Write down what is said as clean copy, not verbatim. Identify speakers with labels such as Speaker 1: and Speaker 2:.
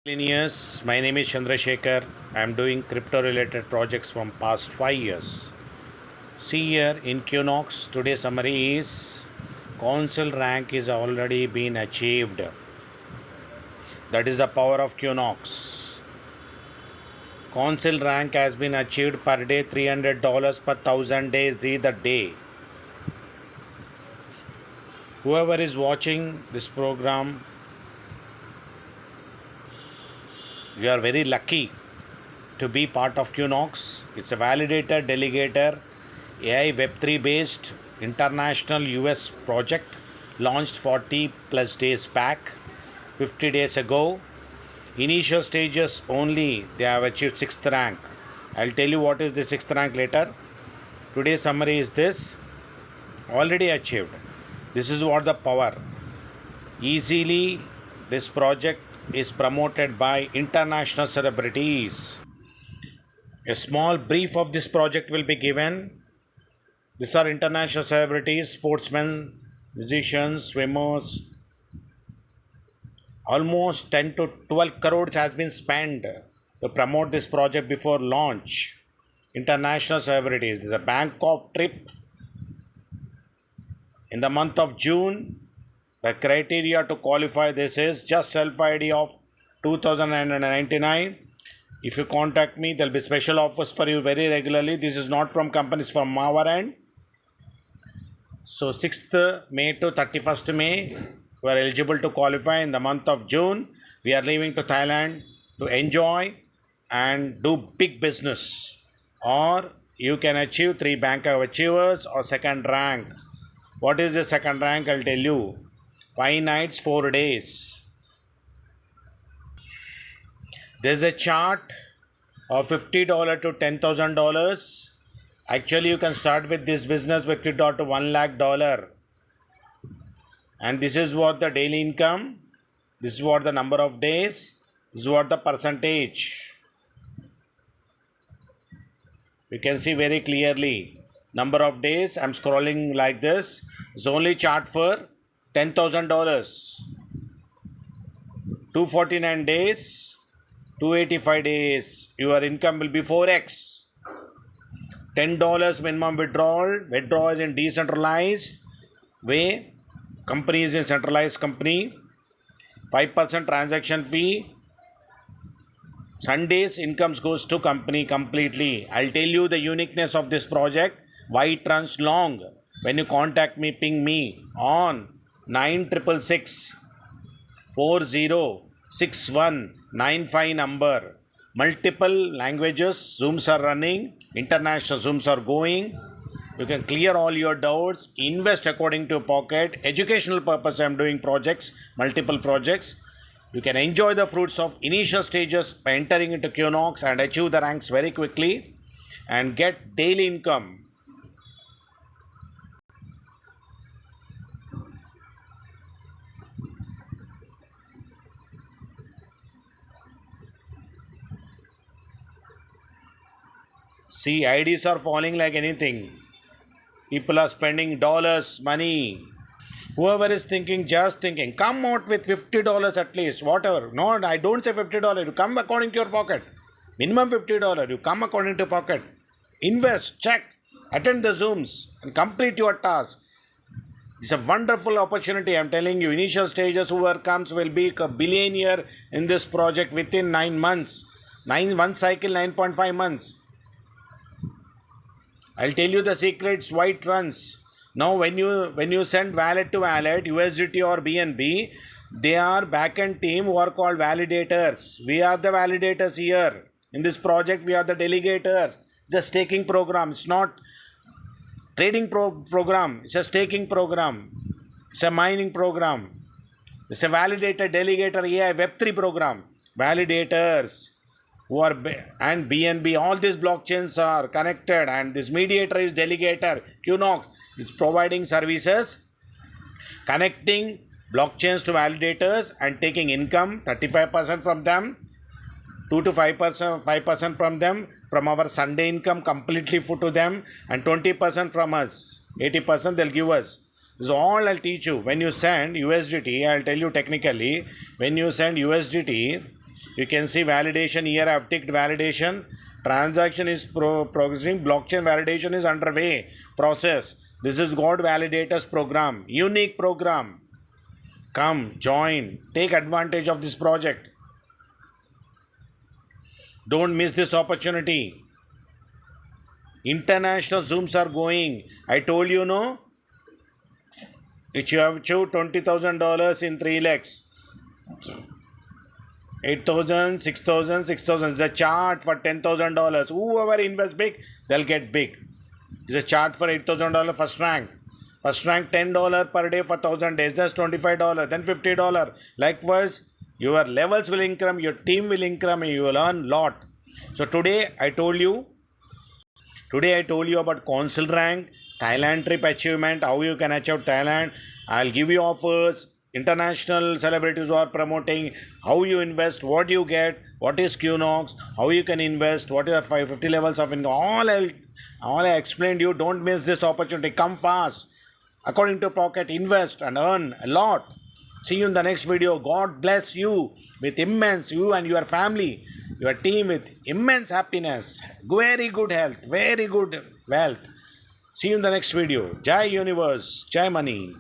Speaker 1: Years. My name is Chandrasekhar. I am doing crypto related projects from past 5 years. See here in QNOX, today's summary is council rank is already been achieved. That is the power of QNOX. Council rank has been achieved per day $300 per 1000 days is the day. Whoever is watching this program, you are very lucky to be part of QNOX. It's a validator, delegator, AI Web3 based international US project launched 40 plus days back, 50 days ago. Initial stages only, they have achieved 6th rank. I'll tell you what is the 6th rank later. Today's summary is this: already achieved. This is what the power. Easily, this project is promoted by international celebrities. A small brief of this project will be given. These are international celebrities, sportsmen, musicians, swimmers. Almost 10 to 12 crores has been spent to promote this project before launch. International celebrities. This is a Bangkok trip in the month of June. The criteria to qualify this is just self ID of 2,999. If you contact me, there will be special offers for you very regularly. This is not from companies, from our end. So 6th May to 31st May, you are eligible to qualify. In the month of June, we are leaving to Thailand to enjoy and do big business. Or you can achieve 3 Bank of Achievers or second rank. What is the second rank? I'll tell you. 5 nights, 4 days. There's a chart of $50 to $10,000. Actually, you can start with this business with $50 to $1 lakh. And this is what the daily income. This is what the number of days. This is what the percentage. You can see very clearly. Number of days. I'm scrolling like this. It's only chart for $10,000, 249 days, 285 days, your income will be 4x. $10 minimum withdrawal. Withdraw is in decentralized way. Company is in centralized company. 5% transaction fee. Sundays incomes goes to company completely. I'll tell you the uniqueness of this project, why it runs long. When you contact me, ping me on 9666 406195 number. Multiple languages, Zooms are running, international Zooms are going. You can clear all your doubts, invest according to pocket. Educational purpose, I am doing projects, multiple projects. You can enjoy the fruits of initial stages by entering into QNOX and achieve the ranks very quickly and get daily income. See, IDs are falling like anything. People are spending dollars, money. Whoever is thinking, just thinking, come out with $50 at least, whatever. No, I don't say $50. You come according to your pocket. Minimum $50. You come according to pocket. Invest, check, attend the Zooms, and complete your task. It's a wonderful opportunity. I'm telling you, initial stages, whoever comes will be a billionaire in this project within 9 months. One cycle, 9.5 months. I'll tell you the secrets why it runs. Now when you send wallet to wallet, USDT or BNB, they are backend team who are called validators. We are the validators here. In this project, we are the delegators. It's a staking program. It's not trading program. It's a staking program. It's a mining program. It's a validator, delegator, AI Web3 program. Validators who are and BNB, all these blockchains are connected, and this mediator is delegator. QNOX is providing services, connecting blockchains to validators and taking income, 35% from them, 2 to 5% from them, from our Sunday income completely put to them, and 20% from us. 80% they'll give us. This is all I'll teach you. When you send USDT, I'll tell you technically, when you send USDT, You can see validation here. I have ticked validation. Transaction is progressing. Blockchain validation is underway. Process. This is God Validators program. Unique program. Come, join. Take advantage of this project. Don't miss this opportunity. International Zooms are going. I told you, no? It you have to $20,000 in 3 lakhs. 8,000, 6,000, 6,000. It's a chart for $10,000. Whoever invests big, they'll get big. It's a chart for $8,000 first rank. First rank $10 per day for 1,000 days. That's $25. Then $50. Likewise, your levels will increase, your team will increase, and you will earn lot. So today I told you about council rank, Thailand trip achievement, how you can achieve Thailand. I'll give you offers. International celebrities who are promoting, how you invest, what you get, what is QNOX, how you can invest, what are 550 levels of income. All I explained you. Don't miss this opportunity. Come fast. According to Pocket, invest and earn a lot. See you in the next video. God bless you with immense, you and your family, your team with immense happiness, very good health, very good wealth. See you in the next video. Jai Universe, Jai Money.